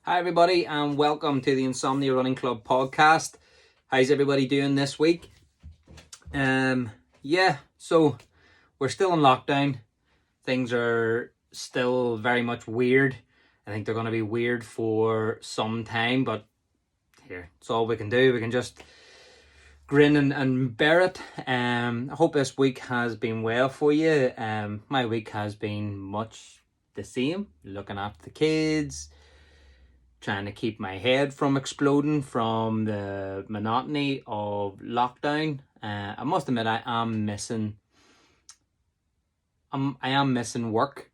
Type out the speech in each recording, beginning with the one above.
Hi everybody and welcome to the Insomnia Running Club podcast. How's everybody doing this week? So we're still in lockdown. Things are still very much weird. I think they're going to be weird for some time, but here, it's all we can do. We can just grin and bear it. I hope this week has been well for you. My week has been much the same. Looking after the kids, trying to keep my head from exploding from the monotony of lockdown. I must admit, I am missing work.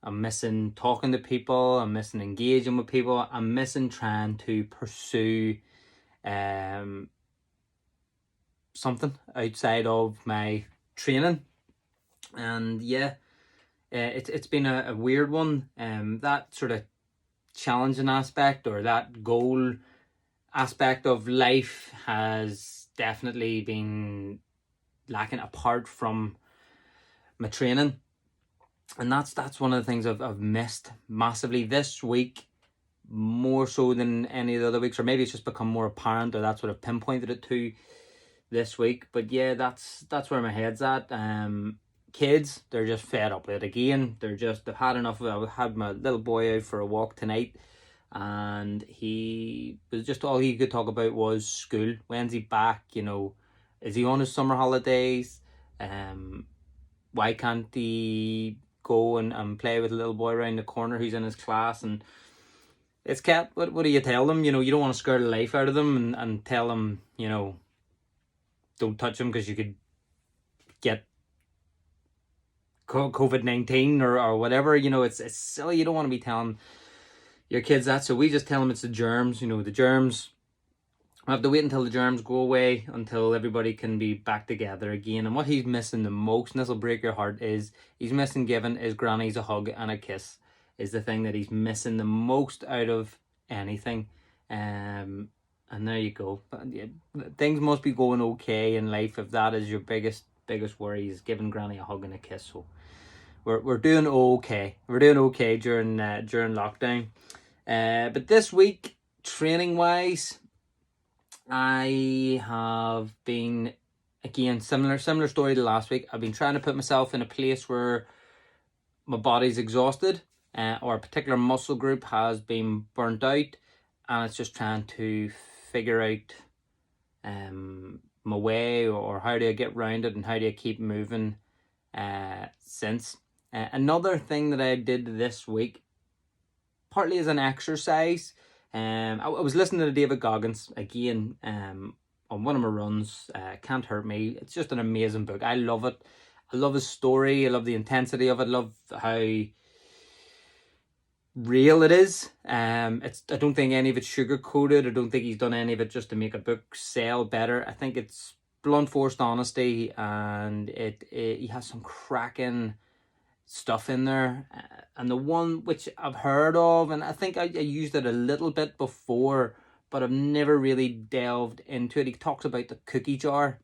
I'm missing talking to people. I'm missing engaging with people. I'm missing trying to pursue something outside of my training. And it's been a weird one. That sort of challenging aspect or that goal aspect of life has definitely been lacking apart from my training, and that's one of the things I've missed massively this week, more so than any of the other weeks, or maybe it's just become more apparent, or that's what I've pinpointed it to this week. But yeah, that's where my head's at. Kids, they're just fed up with it again. They've had enough of it. I had my little boy out for a walk tonight, and he was just, all he could talk about was school. When's he back? Is he on his summer holidays? Why can't he go and play with a little boy around the corner who's in his class? And it's kept, what do you tell them? You don't want to scare the life out of them and tell them, don't touch him because you could get COVID-19 or whatever. It's silly. You don't want to be telling your kids that. So we just tell them it's the germs. The germs, we have to wait until the germs go away, until everybody can be back together again. And what he's missing the most, and this will break your heart, is he's missing giving his grannies a hug and a kiss. Is the thing that he's missing the most out of anything. And there you go. Things must be going okay in life if that is your biggest worry, is giving granny a hug and a kiss. So we're doing okay. We're doing okay during lockdown. But this week, training wise, I have been, again, similar story to last week. I've been trying to put myself in a place where my body's exhausted, or a particular muscle group has been burnt out, and it's just trying to figure out my way, or how do I get around it, and how do I keep moving since. Another thing that I did this week, partly as an exercise, I was listening to David Goggins again on one of my runs. Can't Hurt Me. It's just an amazing book. I love it. I love his story. I love the intensity of it. I love how real it is. I don't think any of it's sugar coated. I don't think he's done any of it just to make a book sell better. I think it's blunt forced honesty, and he has some cracking stuff in there. And the one which I've heard of, and I think I used it a little bit before, but I've never really delved into it. He talks about the cookie jar,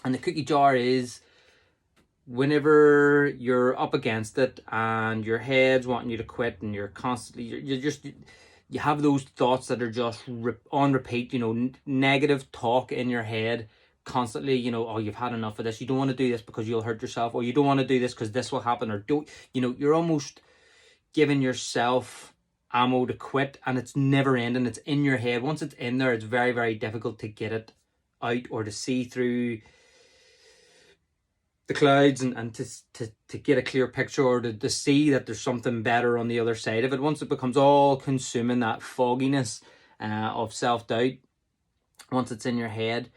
and the cookie jar is whenever you're up against it and your head's wanting you to quit, and you're constantly, you have those thoughts that are just on repeat, negative talk in your head constantly, oh, you've had enough of this, you don't want to do this because you'll hurt yourself, or you don't want to do this because this will happen, or don't, you're almost giving yourself ammo to quit, and it's never ending. It's in your head. Once it's in there, it's very, very difficult to get it out, or to see through the clouds and to get a clear picture, or to see that there's something better on the other side of it. Once it becomes all consuming, that fogginess of self-doubt, once it's in your head.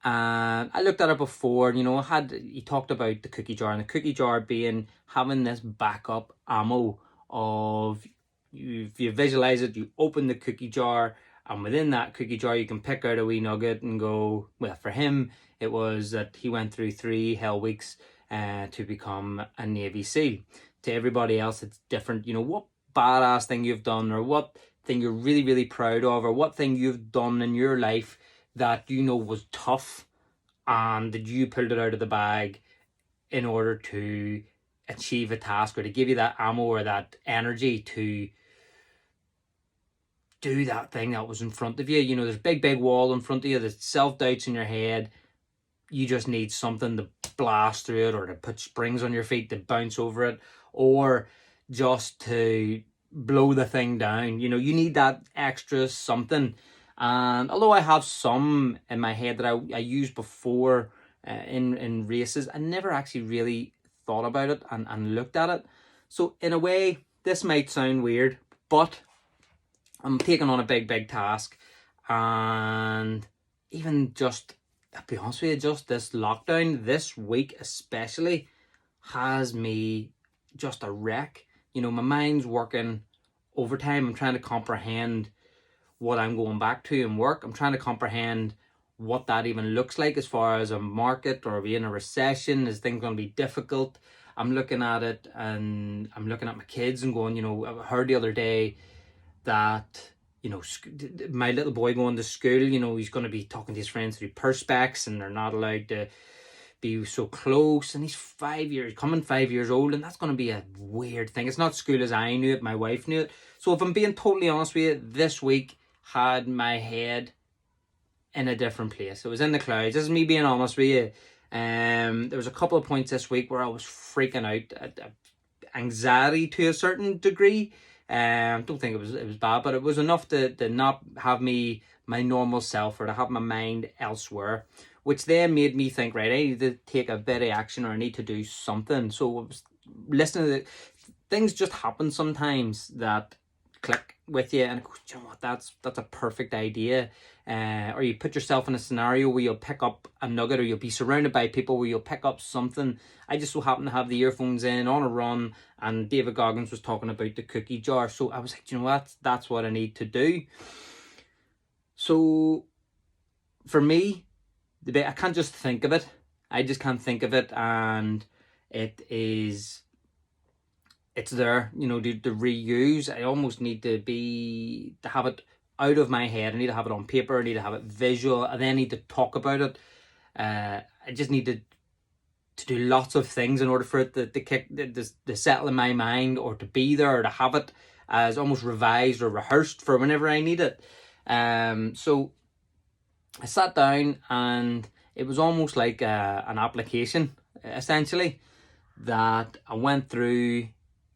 And I looked at it before, he talked about the cookie jar, and the cookie jar being having this backup ammo of, if you visualize it, you open the cookie jar, and within that cookie jar you can pick out a wee nugget and go, well, for him it was that he went through 3 hell weeks to become a Navy SEAL. To everybody else it's different. What badass thing you've done, or what thing you're really, really proud of, or what thing you've done in your life that was tough, and that you pulled it out of the bag in order to achieve a task, or to give you that ammo or that energy to do that thing that was in front of you. You know, there's a big wall in front of you, there's self-doubts in your head. You just need something to blast through it, or to put springs on your feet to bounce over it, or just to blow the thing down. You know, you need that extra something. And although I have some in my head that I used before in races, I never actually really thought about it and looked at it. So in a way, this might sound weird, but I'm taking on a big task. And even just, I'll be honest with you, just this lockdown, this week especially, has me just a wreck. You know, my mind's working overtime. I'm trying to comprehend what I'm going back to in work. I'm trying to comprehend what that even looks like as far as a market, or are we in a recession? Is things going to be difficult? I'm looking at it, and I'm looking at my kids and going, you know, I heard the other day that, you know, my little boy going to school, you know, he's going to be talking to his friends through perspex, and they're not allowed to be so close. And he's 5 years old, and that's going to be a weird thing. It's not school as I knew it, my wife knew it. So if I'm being totally honest with you, this week had my head in a different place. It was in the clouds. This is me being honest with you. There was a couple of points this week where I was freaking out, anxiety to a certain degree. Don't think it was bad, but it was enough to not have my normal self, or to have my mind elsewhere, which then made me think, right, I need to take a bit of action, or I need to do something. So I was listening to things just happen sometimes that click with you, and I go, you know what, that's a perfect idea. Or you put yourself in a scenario where you'll pick up a nugget, or you'll be surrounded by people where you'll pick up something. I just so happen to have the earphones in on a run, and David Goggins was talking about the cookie jar. So I was like, you know what, that's what I need to do. So for me, I can't just think of it. I just can't think of it, and it's there, you know, to reuse. I almost need to have it out of my head. I need to have it on paper. I need to have it visual. I then need to talk about it. I just need to do lots of things in order for it to settle in my mind, or to be there, or to have it as almost revised or rehearsed for whenever I need it. So I sat down, and it was almost like an application, essentially, that I went through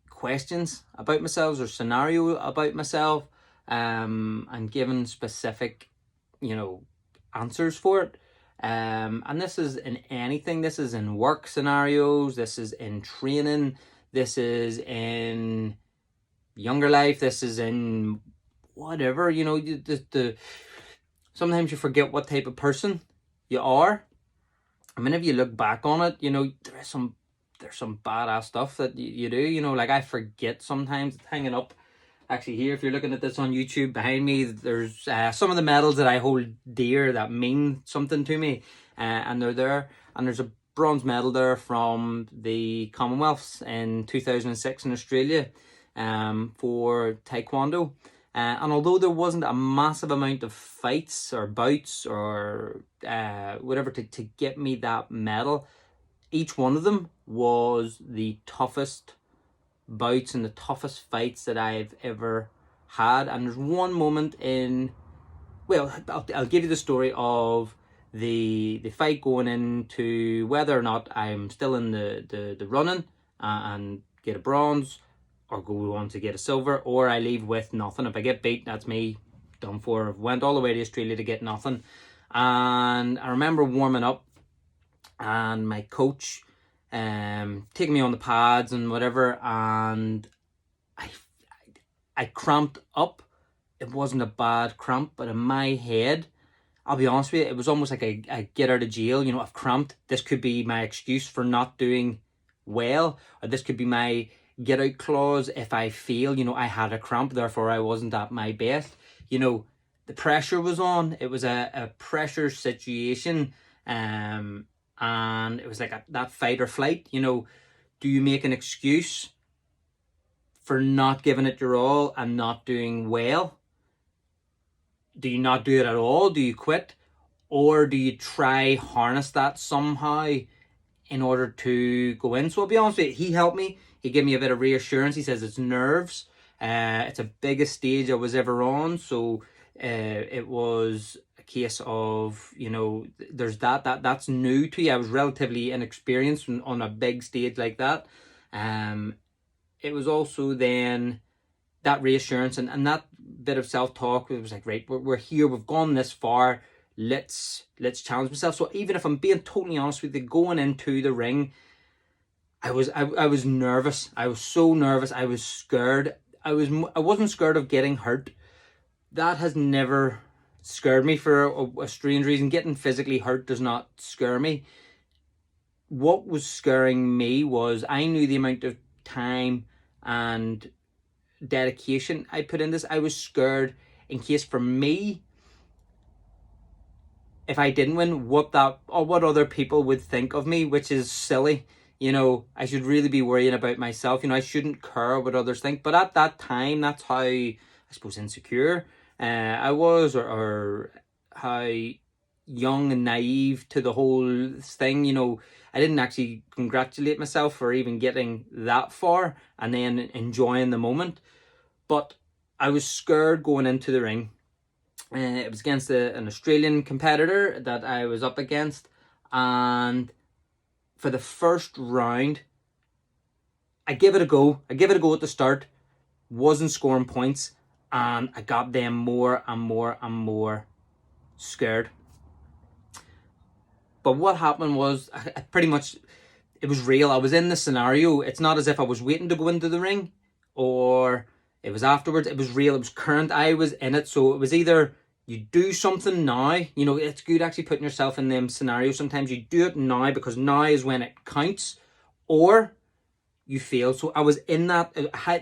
questions about myself, or scenario about myself, and given specific, you know, answers for it. And this is in anything. This is in work scenarios. This is in training. This is in younger life. This is in whatever, you know, sometimes you forget what type of person you are. I mean, if you look back on it, you know, there's some badass stuff that you do, you know, like I forget sometimes. It's hanging up actually here. If you're looking at this on YouTube behind me, there's some of the medals that I hold dear that mean something to me, and they're there. And there's a bronze medal there from the Commonwealths in 2006 in Australia, for Taekwondo. And although there wasn't a massive amount of fights or bouts or whatever to get me that medal, each one of them was the toughest bouts and the toughest fights that I've ever had. And there's one moment I'll give you the story of the fight going into whether or not I'm still in the running and get a bronze, or go on to get a silver, or I leave with nothing. If I get beat, that's me done for. I've went all the way to Australia to get nothing. And I remember warming up, and my coach taking me on the pads and whatever, and I cramped up. It wasn't a bad cramp, but in my head, I'll be honest with you, it was almost like a get out of jail. You know, I've cramped. This could be my excuse for not doing well, or this could be my get out clause if I feel, you know, I had a cramp, therefore I wasn't at my best. You know, the pressure was on. It was a pressure situation, and it was like that fight or flight. You know, do you make an excuse for not giving it your all and not doing well? Do you not do it at all? Do you quit? Or do you try harness that somehow in order to go in? So I'll be honest with you, he helped me. He gave me a bit of reassurance. He says it's nerves. It's the biggest stage I was ever on, so it was a case of, there's that's new to you. I was relatively inexperienced on a big stage like that. It was also then that reassurance and that bit of self-talk. It was like, right, we're here, we've gone this far, let's challenge myself. So even if I'm being totally honest with you, going into the ring, I was nervous. I was so nervous. I was scared. I wasn't scared of getting hurt. That has never scared me for a strange reason. Getting physically hurt does not scare me. What was scaring me was I knew the amount of time and dedication I put in this. I was scared in case for me, if I didn't win, what other people would think of me, which is silly. I should really be worrying about myself. I shouldn't care what others think. But at that time, that's how, I suppose, insecure I was, or how young and naive to the whole thing. I didn't actually congratulate myself for even getting that far and then enjoying the moment. But I was scared going into the ring. It was against an Australian competitor that I was up against, and for the first round, I give it a go. I give it a go at the start, wasn't scoring points, and I got them more and more and more scared. But what happened was, I pretty much, it was real. I was in the scenario. It's not as if I was waiting to go into the ring, or it was afterwards. It was real. It was current. I was in it. So it was either you do something now. It's good actually putting yourself in them scenarios. Sometimes you do it now because now is when it counts, or you fail. So I was in that.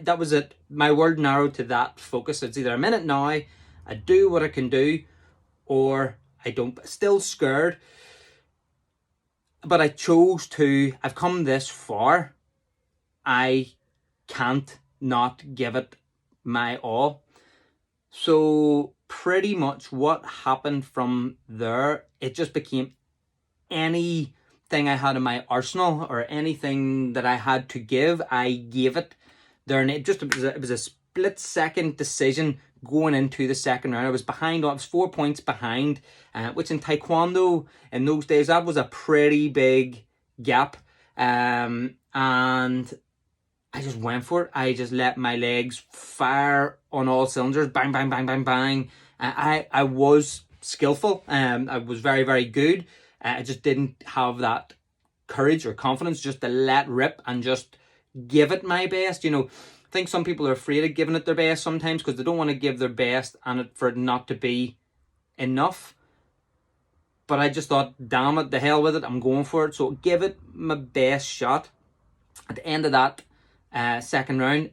That was it. My world narrowed to that focus. It's either I'm in it now, I do what I can do, or I don't. Still scared. But I chose to. I've come this far. I can't not give it my all. So pretty much what happened from there, it just became anything I had in my arsenal or anything that I had to give, I gave it there. And it was a split second decision going into the second round. I was behind. I was 4 points behind, which in Taekwondo in those days, that was a pretty big gap. And I just went for it. I just let my legs fire on all cylinders. Bang, bang, bang, bang, bang. I was skillful. I was very, very good. I just didn't have that courage or confidence just to let rip and just give it my best. I think some people are afraid of giving it their best sometimes because they don't want to give their best and for it not to be enough. But I just thought, damn it, the hell with it. I'm going for it. So give it my best shot. At the end of that second round,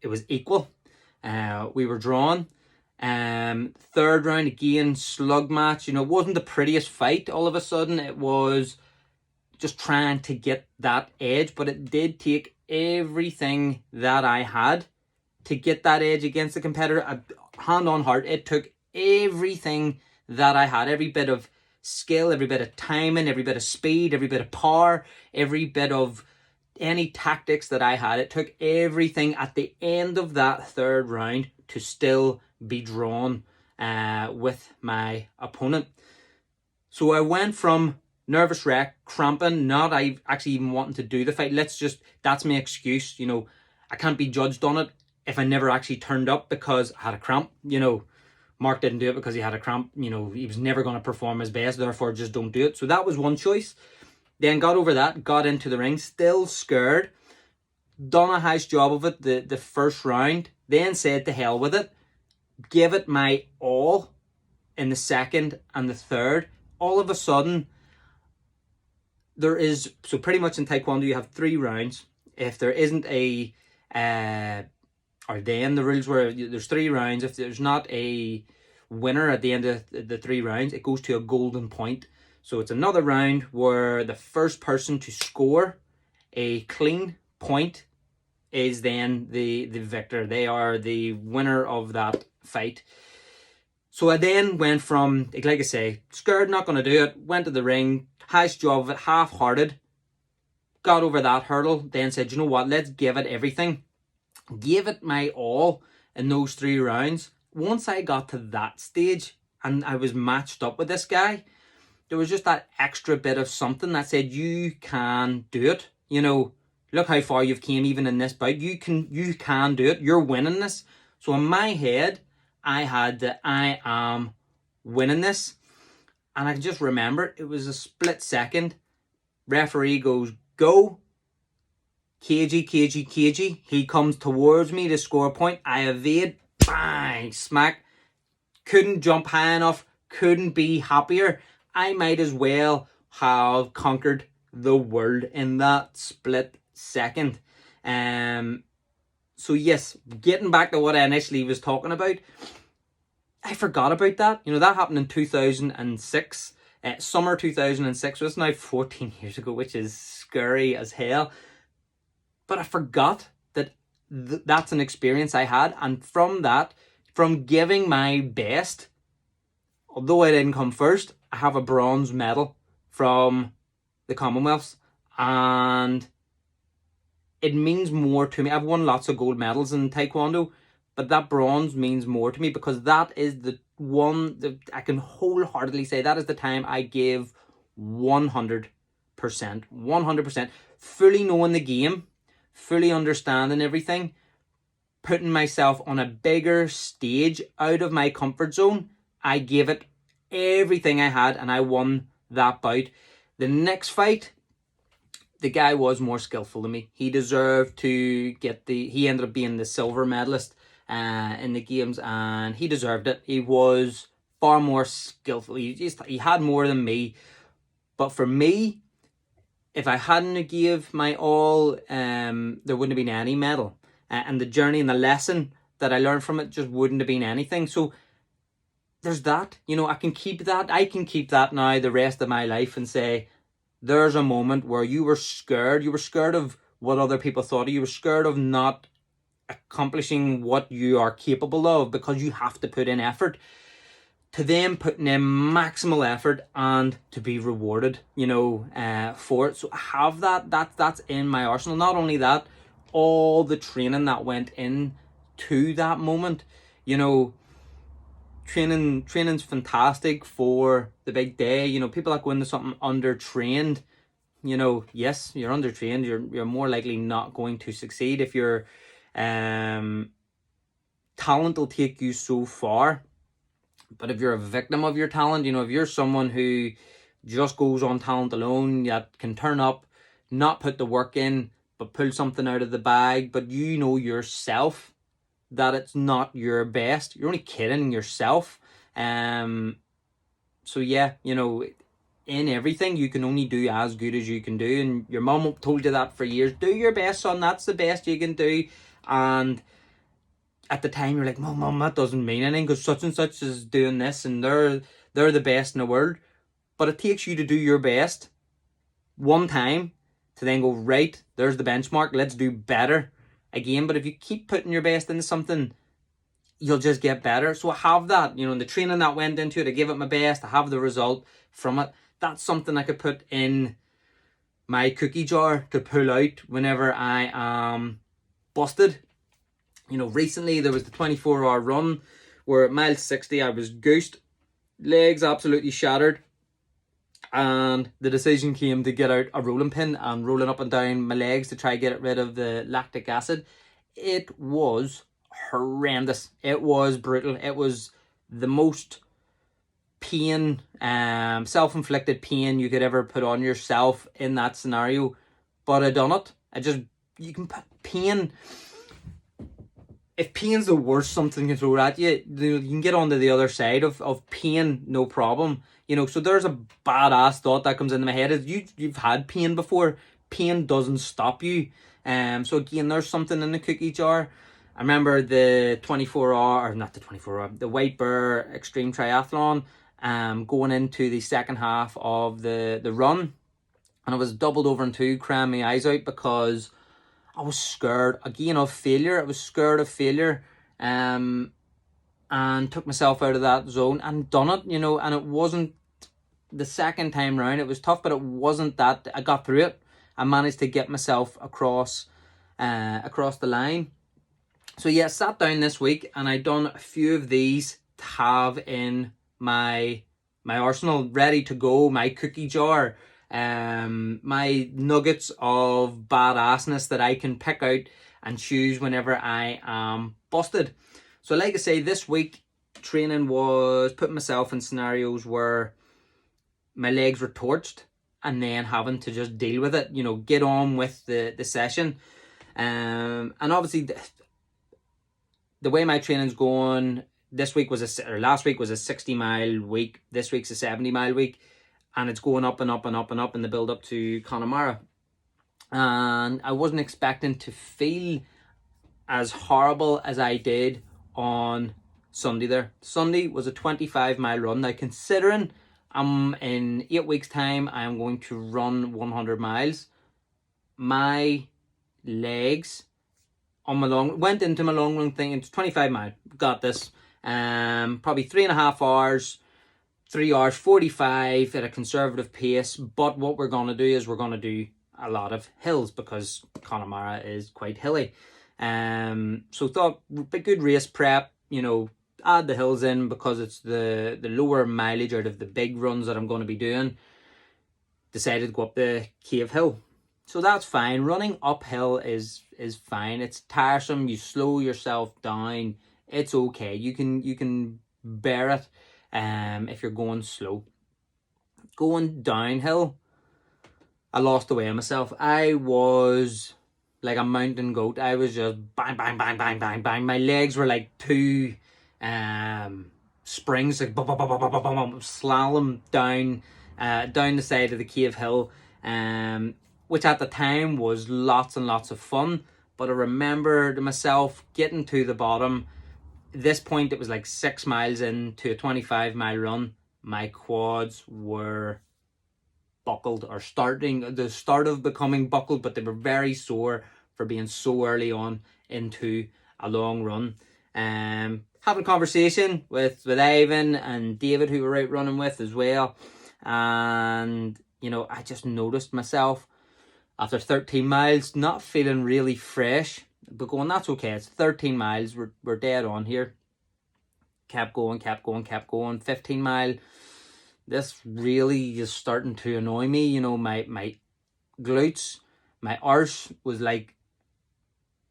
it was equal. We were drawn. Third round, again, slug match. It wasn't the prettiest fight all of a sudden. It was just trying to get that edge, but it did take everything that I had to get that edge against the competitor. Hand on heart, it took everything that I had, every bit of skill, every bit of timing, every bit of speed, every bit of power, every bit of any tactics that I had. It took everything at the end of that third round to still be drawn with my opponent. So I went from nervous wreck, cramping, not I actually even wanting to do the fight. That's my excuse. I can't be judged on it if I never actually turned up because I had a cramp. Mark didn't do it because he had a cramp. He was never going to perform his best, therefore just don't do it. So that was one choice. Then got over that, got into the ring, still scared. Done a nice job of it the first round. Then said to hell with it. Give it my all in the second and the third. All of a sudden, so pretty much in Taekwondo you have 3 rounds. If there isn't or then the rules were there's 3 rounds. If there's not a winner at the end of the 3 rounds, it goes to a golden point. So it's another round where the first person to score a clean point is then the victor. They are the winner of that fight. So I then went from, like I say, scared, not going to do it, went to the ring, highest job of it, half-hearted, got over that hurdle, then said, you know what, let's give it everything. Gave it my all in those 3 rounds. Once I got to that stage and I was matched up with this guy, there was just that extra bit of something that said, you can do it. Look how far you've came even in this bout. You can do it. You're winning this. So in my head, I had that I am winning this. And I can just remember it was a split second. Referee goes, go. KG. He comes towards me to score a point. I evade. Bang. Smack. Couldn't jump high enough. Couldn't be happier. I might as well have conquered the world in that split second. So yes, getting back to what I initially was talking about, I forgot about that. That happened in 2006, summer 2006. So it's now 14 years ago, which is scary as hell. But I forgot that that's an experience I had. And from that, from giving my best, although I didn't come first, I have a bronze medal from the Commonwealths. And it means more to me. I've won lots of gold medals in Taekwondo, but that bronze means more to me because that is the one that I can wholeheartedly say that is the time I gave 100%, fully knowing the game, fully understanding everything, putting myself on a bigger stage out of my comfort zone. I gave it everything I had and I won that bout. The next fight, the guy was more skillful than me. He deserved to get he ended up being the silver medalist in the games, and he deserved it. He was far more skillful. He had more than me. But for me, if I hadn't gave my all, there wouldn't have been any medal. And the journey and the lesson that I learned from it just wouldn't have been anything. So there's that. I can keep that. I can keep that now the rest of my life and say, there's a moment where you were scared. You were scared of what other people thought of you. You were scared of not accomplishing what you are capable of because you have to put in effort. To them putting in maximal effort and to be rewarded, for it. So I have that. That's in my arsenal. Not only that, all the training that went in to that moment. Training's fantastic for the big day. People that go into something undertrained, yes, you're undertrained. You're more likely not going to succeed. If your talent will take you so far, but if you're a victim of your talent, if you're someone who just goes on talent alone, that can turn up, not put the work in, but pull something out of the bag, but yourself that it's not your best, you're only kidding yourself. So yeah, in everything you can only do as good as you can do, and your mom told you that for years. Do your best, son. That's the best you can do. And at the time you're like, mom, that doesn't mean anything because such and such is doing this and they're the best in the world. But it takes you to do your best one time to then go, right, there's the benchmark, let's do better again. But if you keep putting your best into something, you'll just get better. So I have that, in the training that went into it, I gave it my best, I have the result from it. That's something I could put in my cookie jar to pull out whenever I am busted. Recently there was the 24-hour run where at mile 60 I was goosed, legs absolutely shattered, and the decision came to get out a rolling pin and rolling up and down my legs to try to get rid of the lactic acid. It was horrendous. It was brutal. It was the most pain, self-inflicted pain you could ever put on yourself in that scenario. But I done it. You can put pain. If pain's the worst something can throw at you, you can get onto the other side of pain, no problem. So there's a badass thought that comes into my head is you've had pain before. Pain doesn't stop you. So again, there's something in the cookie jar. I remember the 24-hour, or not the 24-hour, the White Bear Extreme Triathlon, going into the second half of the run, and I was doubled over in two, crying my eyes out because I was scared again of failure. I was scared of failure, and took myself out of that zone and done it, and it wasn't the second time round. It was tough, but it wasn't that. I got through it. I managed to get myself across the line. So yeah, sat down this week and I done a few of these to have in my arsenal, ready to go, my cookie jar, my nuggets of badassness that I can pick out and choose whenever I am busted. So like I say, this week training was putting myself in scenarios where my legs were torched and then having to just deal with it, get on with the session. And obviously the way my training's going, last week was a 60-mile week. This week's a 70-mile week, and it's going up and up and up and up in the build up to Connemara. And I wasn't expecting to feel as horrible as I did on Sunday there. Sunday was a 25-mile run. Now, considering I'm in 8 weeks' time, I am going to run 100 miles. My legs went into my long run thing. It's 25 mile. Got this. Probably 3.5 hours, 3 hours 45 at a conservative pace. But what we're gonna do is we're gonna do a lot of hills because Connemara is quite hilly. So thought good race prep. Add the hills in because it's the lower mileage out of the big runs that I'm going to be doing. Decided to go up the Cave Hill. So that's fine. Running uphill is fine. It's tiresome. You slow yourself down. It's okay. You can bear it if you're going slow. Going downhill, I lost the way of myself. I was like a mountain goat. I was just bang, bang, bang, bang, bang, bang. My legs were like two springs, like slalom down the side of the Cave Hill, which at the time was lots and lots of fun. But I remember myself getting to the bottom. At this point, it was like 6 miles into a 25-mile run. My quads were buckled, or the start of becoming buckled, but they were very sore for being so early on into a long run. Having a conversation with Ivan and David, who we're out running with as well, and I just noticed myself after 13 miles not feeling really fresh, but going, that's okay, it's 13 miles, we're dead on here. Kept going. 15 mile, this really is starting to annoy me. My glutes, my arse was like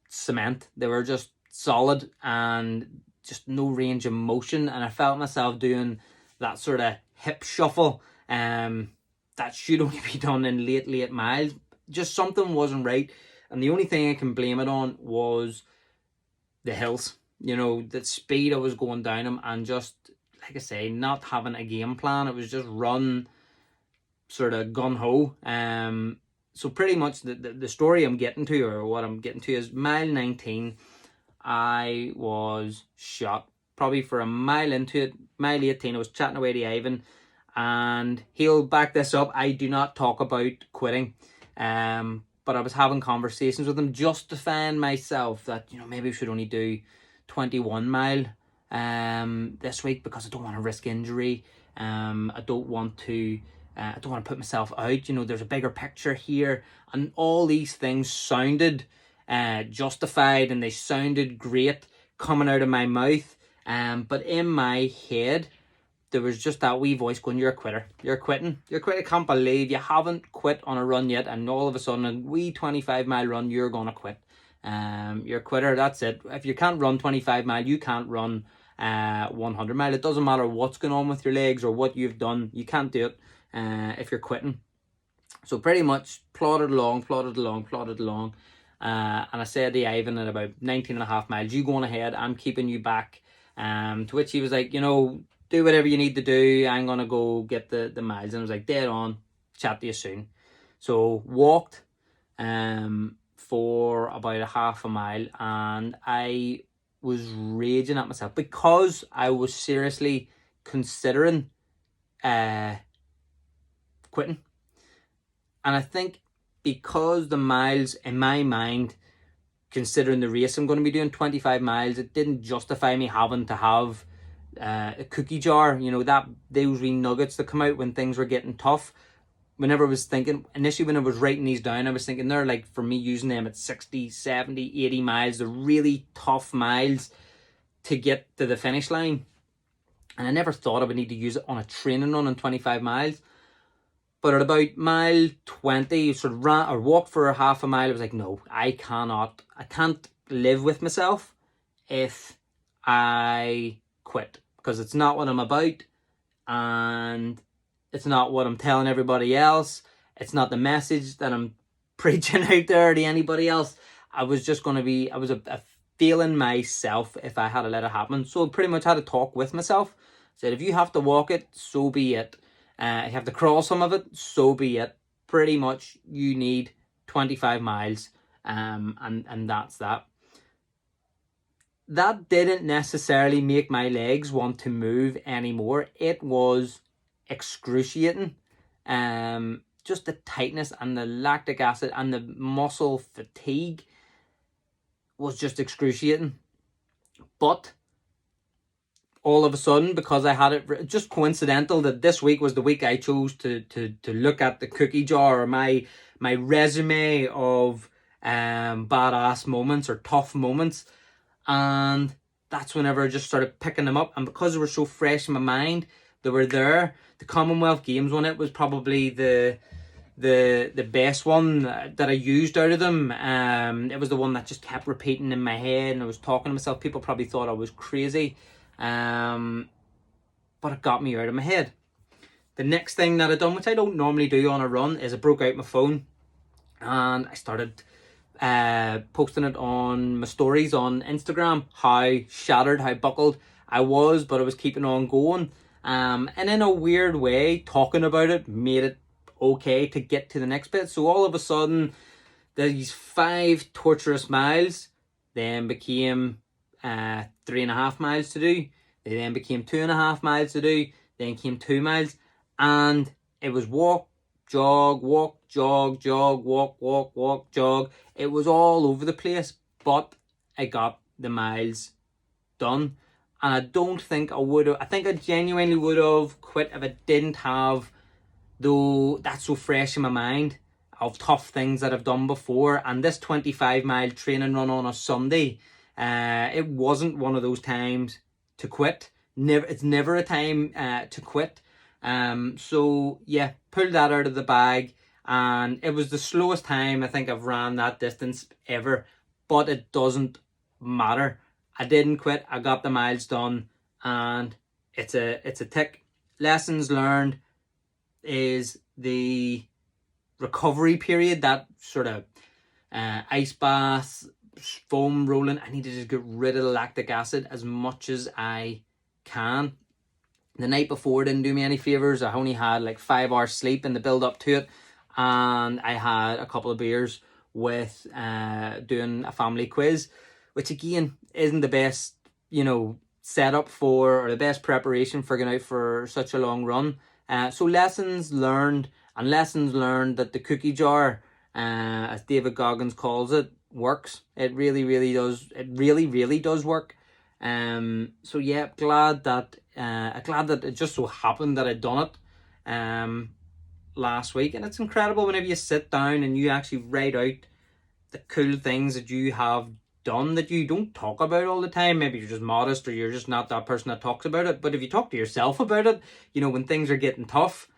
cement. They were just solid and just no range of motion, and I felt myself doing that sort of hip shuffle that should only be done in late miles. Just something wasn't right, and the only thing I can blame it on was the hills. The speed I was going down them, and just like I say, not having a game plan. It was just run sort of gun-ho. So pretty much the story I'm getting to, or what I'm getting to, is mile 19, I was shot. Probably for a mile into it, mile 18, I was chatting away to Ivan, and he'll back this up. I do not talk about quitting. But I was having conversations with him, justifying myself that, maybe we should only do 21 mile this week because I don't want to risk injury. I don't want to put myself out. There's a bigger picture here, and all these things sounded justified, and they sounded great coming out of my mouth. But in my head, there was just that wee voice going, you're a quitter. You're quitting. I can't believe you haven't quit on a run yet, and all of a sudden, a wee 25-mile run, you're going to quit. You're a quitter, that's it. If you can't run 25 mile, you can't run 100 mile. It doesn't matter what's going on with your legs or what you've done. You can't do it if you're quitting. So pretty much plodded along. And I said to Ivan at about 19.5 miles, you going ahead, I'm keeping you back. To which he was like, do whatever you need to do. I'm going to go get the miles. And I was like, dead on, chat to you soon. So walked for about a half a mile, and I was raging at myself because I was seriously considering quitting. And I think because the miles in my mind, considering the race I'm going to be doing, 25 miles, it didn't justify me having to have a cookie jar, that those wee nuggets that come out when things were getting tough. whenever I was thinking, initially when I was writing these down, I was thinking they're like, for me, using them at 60, 70, 80 miles, the really tough miles to get to the finish line. And I never thought I would need to use it on a training run on 25 miles. But at about mile 20, sort of ran or walked for a half a mile. I was like, no, I can't live with myself if I quit, because it's not what I'm about, and it's not what I'm telling everybody else. It's not the message that I'm preaching out there to anybody else. I was a failing myself if I had to let it happen. So I pretty much had to talk with myself. Said, if you have to walk it, so be it. You have to crawl some of it, so be it. Pretty much you need 25 miles, and that's that. That didn't necessarily make my legs want to move anymore. It was excruciating. Just the tightness and the lactic acid and the muscle fatigue was just excruciating. But all of a sudden, because I had it, just coincidental that this week was the week I chose to look at the cookie jar, or my resume of badass moments or tough moments, and that's whenever I just started picking them up. And because they were so fresh in my mind, they were there. The Commonwealth Games one, it was probably the best one that I used out of them. It was the one that just kept repeating in my head, and I was talking to myself. People probably thought I was crazy. But it got me out of my head. The next thing that I done, which I don't normally do on a run, is I broke out my phone and I started posting it on my stories on Instagram, how shattered, how buckled I was, but I was keeping on going. And in a weird way, talking about it made it okay to get to the next bit. So all of a sudden, these 5 torturous miles then became 3.5 miles to do. They then became 2.5 miles to do. Then came 2 miles, and it was walk, jog, jog, walk, jog. It was all over the place, but I got the miles done. And I don't think I would have. I think I genuinely would have quit if I didn't have, though, that's so fresh in my mind of tough things that I've done before. And this 25-mile training run on a Sunday, it wasn't one of those times to quit. It's never a time to quit. So yeah, pulled that out of the bag, and it was the slowest time I think I've ran that distance ever. But it doesn't matter. I didn't quit. I got the miles done, and it's a tick. Lessons learned is the recovery period, that sort of ice bath, foam rolling. I need to just get rid of the lactic acid as much as I can. The night before didn't do me any favors. I only had like 5 hours sleep in the build up to it, and I had a couple of beers with doing a family quiz, which again isn't the best, setup for, or the best preparation for going out for such a long run. So lessons learned, and lessons learned that the cookie jar, as David Goggins calls it, works. It really, really does. It really, really does work. So yeah, glad that it just so happened that I'd done it last week. And it's incredible whenever you sit down and you actually write out the cool things that you have done that you don't talk about all the time. Maybe you're just modest, or you're just not that person that talks about it. But if you talk to yourself about it, when things are getting tough,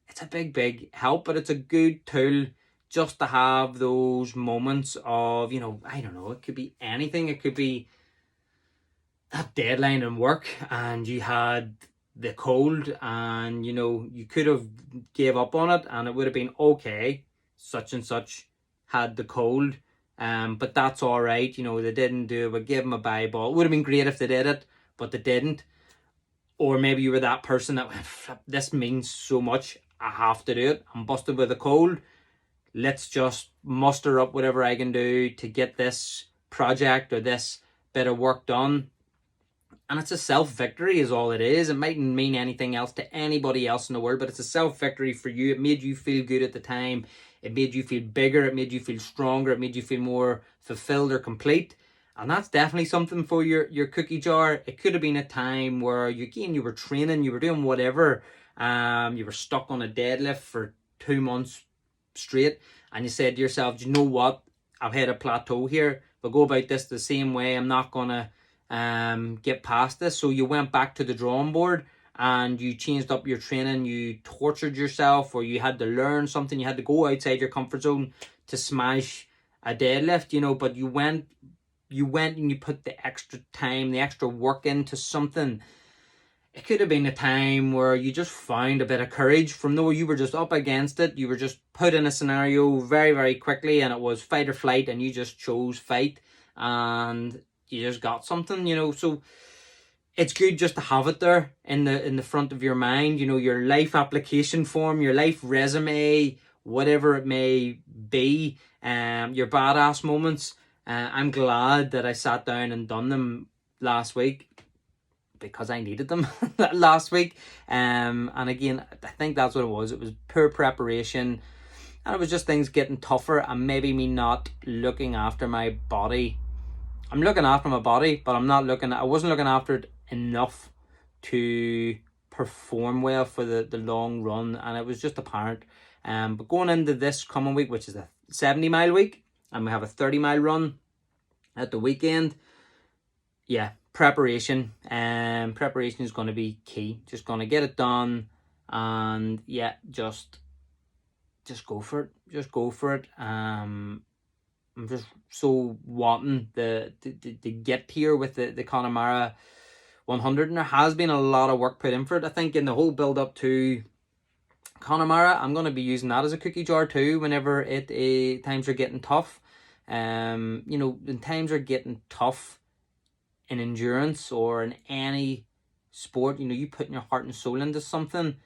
it's a big, big help. But it's a good tool just to have those moments of, I don't know, it could be anything. It could be a deadline in work and you had the cold, and you could have gave up on it and it would have been okay, such and such had the cold, but that's all right. They didn't do it. We give them a bye ball. It would have been great if they did it, but they didn't. Or maybe you were that person that went, this means so much, I have to do it. I'm busted with a cold. Let's just muster up whatever I can do to get this project or this bit of work done. And it's a self-victory is all it is. It mightn't mean anything else to anybody else in the world, but it's a self-victory for you. It made you feel good at the time. It made you feel bigger. It made you feel stronger. It made you feel more fulfilled or complete. And that's definitely something for your cookie jar. It could have been a time where you were training, you were doing whatever. You were stuck on a deadlift for 2 months straight, and you said to yourself, you know what, I've hit a plateau here. If I go about this the same way, I'm not gonna get past this. So you went back to the drawing board and you changed up your training, you tortured yourself, or you had to learn something, you had to go outside your comfort zone to smash a deadlift, you know, but you went and you put the extra time, the extra work into something. It could have been a time where you just found a bit of courage from though you were just up against it. You were just put in a scenario very, very quickly, and it was fight or flight, and you just chose fight, and you just got something, you know. So it's good just to have it there in the front of your mind, you know, your life application form, your life resume, whatever it may be, your badass moments. I'm glad that I sat down and done them last week, because I needed them last week. And again, I think that's what it was. It was poor preparation, and it was just things getting tougher, and maybe me not looking after my body. I'm looking after my body, but I wasn't looking after it enough to perform well for the long run, and it was just apparent. But going into this coming week, which is a 70-mile week, and we have a 30-mile run at the weekend, yeah, preparation is going to be key. Just going to get it done, and yeah, just go for it. I'm just so wanting to get here with the Connemara 100, and there has been a lot of work put in for it. I think in the whole build up to Connemara, I'm going to be using that as a cookie jar too whenever times are getting tough. You know, when times are getting tough in endurance or in any sport, you know, you putting your heart and soul into something,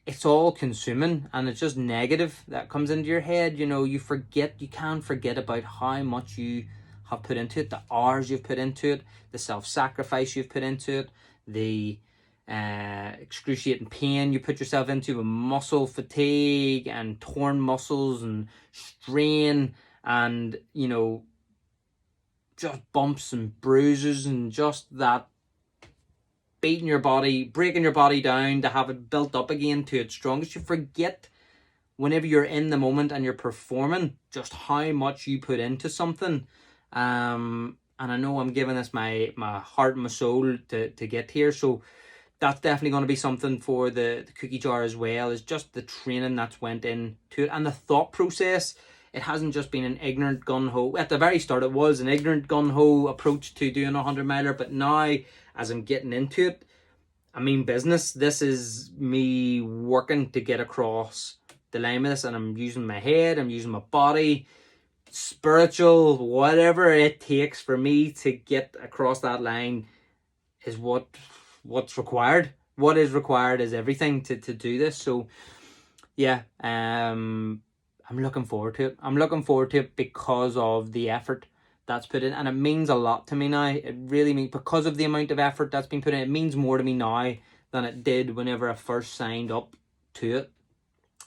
it's all consuming, and it's just negative that comes into your head. You know, you can't forget about how much you have put into it, the hours you've put into it, the self-sacrifice you've put into it, the excruciating pain you put yourself into with muscle fatigue and torn muscles and strain, and, you know, just bumps and bruises, and just that breaking your body down to have it built up again to its strongest. You forget whenever you're in the moment and you're performing just how much you put into something. And I know I'm giving this my heart and my soul to get here, so that's definitely going to be something for the cookie jar as well, is just the training that's went into it and the thought process. It hasn't just been an ignorant gun-ho. At the very start, it was an ignorant gun-ho approach to doing a 100-miler, but now, as I'm getting into it, I mean business. This is me working to get across the line with this, and I'm using my head, I'm using my body, spiritual, whatever it takes for me to get across that line is what's required. What is required is everything to do this. So yeah, I'm looking forward to it. I'm looking forward to it because of the effort that's put in, and it means a lot to me now. It really means, because of the amount of effort that's been put in, it means more to me now than it did whenever I first signed up to it.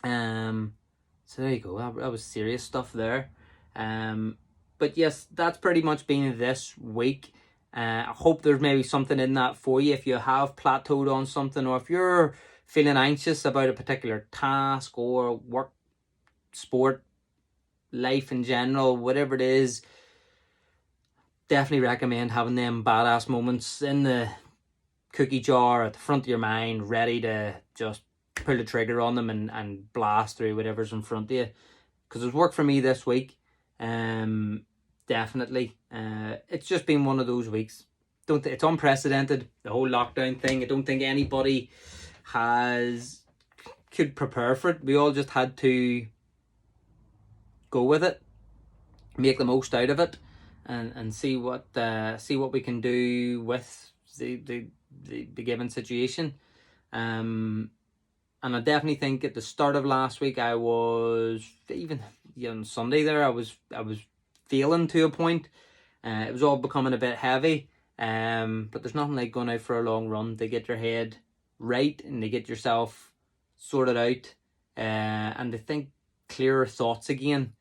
So there you go. That was serious stuff there. But yes, that's pretty much been this week. I hope there's maybe something in that for you if you have plateaued on something, or if you're feeling anxious about a particular task or work, sport, life in general, whatever it is. Definitely recommend having them badass moments in the cookie jar at the front of your mind, ready to just pull the trigger on them and blast through whatever's in front of you. Because it's worked for me this week. Definitely. It's just been one of those weeks. It's unprecedented, the whole lockdown thing. I don't think anybody could prepare for it. We all just had to go with it, make the most out of it, and see what we can do with the given situation. And I definitely think at the start of last week, I was, even on Sunday there, I was feeling to a point. It was all becoming a bit heavy. But there's nothing like going out for a long run to get your head right and to get yourself sorted out, and to think clearer thoughts again.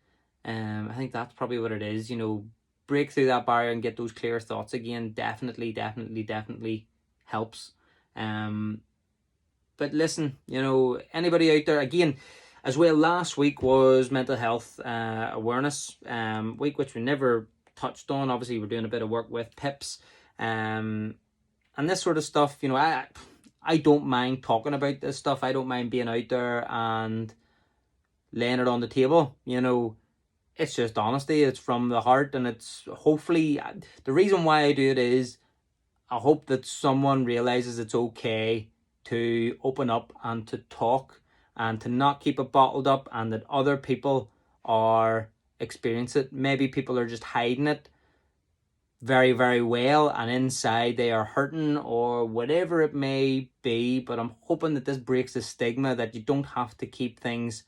I think that's probably what it is. You know, break through that barrier and get those clear thoughts again. Definitely helps. But listen, you know, anybody out there, again, As well, last week was mental health awareness week, which we never touched on. Obviously, we're doing a bit of work with PIPs and this sort of stuff. You know, I don't mind talking about this stuff. I don't mind being out there and laying it on the table. You know, it's just honesty. It's from the heart, and it's hopefully the reason why I do it is I hope that someone realizes it's okay to open up and to talk and to not keep it bottled up, and that other people are experiencing it. Maybe people are just hiding it very, very well, and inside they are hurting or whatever it may be. But I'm hoping that this breaks the stigma that you don't have to keep things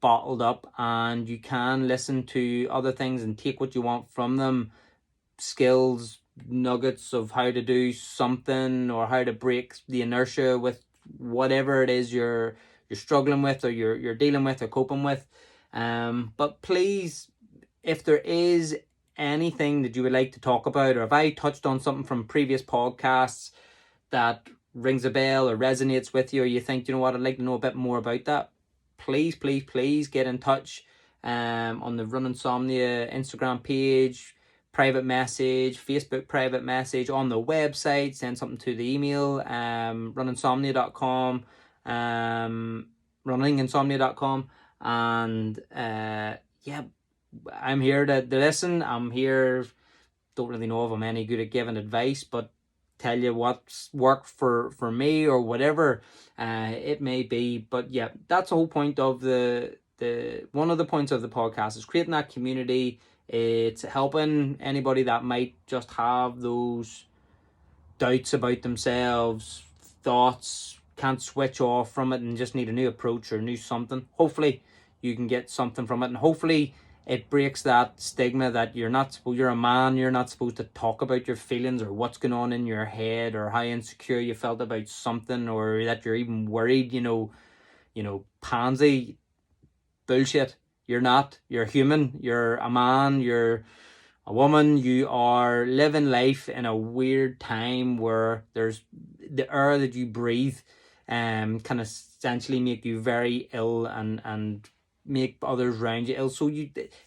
bottled up, and you can listen to other things and take what you want from them. Skills, nuggets of how to do something, or how to break the inertia with whatever it is you're struggling with, or you're dealing with, or coping with. But please, if there is anything that you would like to talk about, or if I touched on something from previous podcasts that rings a bell or resonates with you, or you think, you know what, I'd like to know a bit more about that, please get in touch on the Run Insomnia Instagram page, private message, Facebook private message, on the website, send something to the email, runninsomnia.com, runninginsomnia.com, and yeah, I'm here to listen. I'm here, don't really know if I'm any good at giving advice, but tell you what's worked for me, or whatever it may be. But yeah, that's the whole point of the one of the points of the podcast, is creating that community. It's helping anybody that might just have those doubts about themselves, thoughts, can't switch off from it, and just need a new approach or new something. Hopefully you can get something from it, and hopefully it breaks that stigma that you're a man, you're not supposed to talk about your feelings, or what's going on in your head, or how insecure you felt about something, or that you're even worried. You know, pansy bullshit. You're not. You're human. You're a man. You're a woman. You are living life in a weird time where there's the air that you breathe can essentially make you very ill, and make others around you ill. So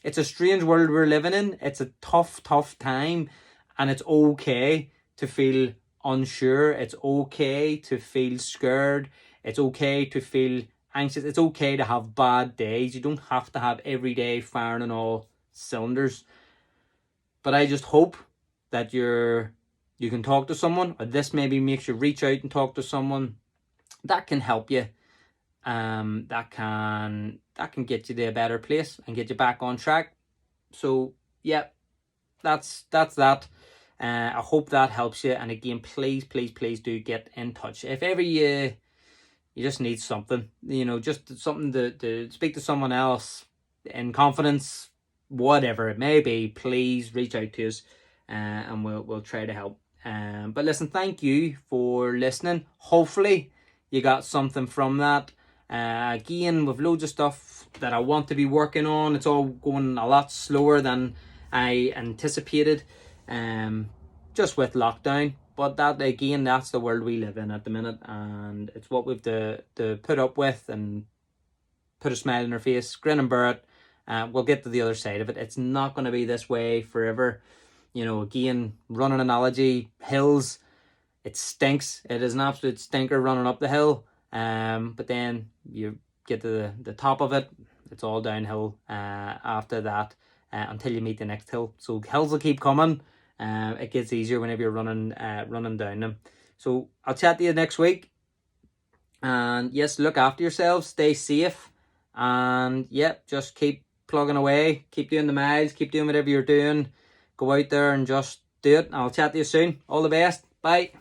it's a strange world we're living in. It's a tough time, and it's okay to feel unsure. It's okay to feel scared. It's okay to feel anxious. It's okay to have bad days. You don't have to have every day firing on all cylinders. But I just hope that you can talk to someone, or this maybe makes you reach out and talk to someone that can help you. That can get you to a better place and get you back on track. So yeah, that's that. I hope that helps you. And again, please do get in touch if ever you just need something, just something to speak to someone else in confidence, whatever it may be. Please reach out to us, and we'll try to help. But listen, thank you for listening. Hopefully you got something from that. Again, with loads of stuff that I want to be working on. It's all going a lot slower than I anticipated, just with lockdown. But that, again, that's the world we live in at the minute, and it's what we've to put up with, and put a smile on our face, grin and bear it. We'll get to the other side of it. It's not going to be this way forever. Again, running analogy, hills, it stinks. It is an absolute stinker running up the hill. But then you get to the top of it, it's all downhill after that, until you meet the next hill. So hills will keep coming. It gets easier whenever you're running down them. So I'll chat to you next week. And yes, look after yourselves, stay safe, and just keep plugging away, keep doing the miles, keep doing whatever you're doing. Go out there and just do it. I'll chat to you soon. All the best. Bye.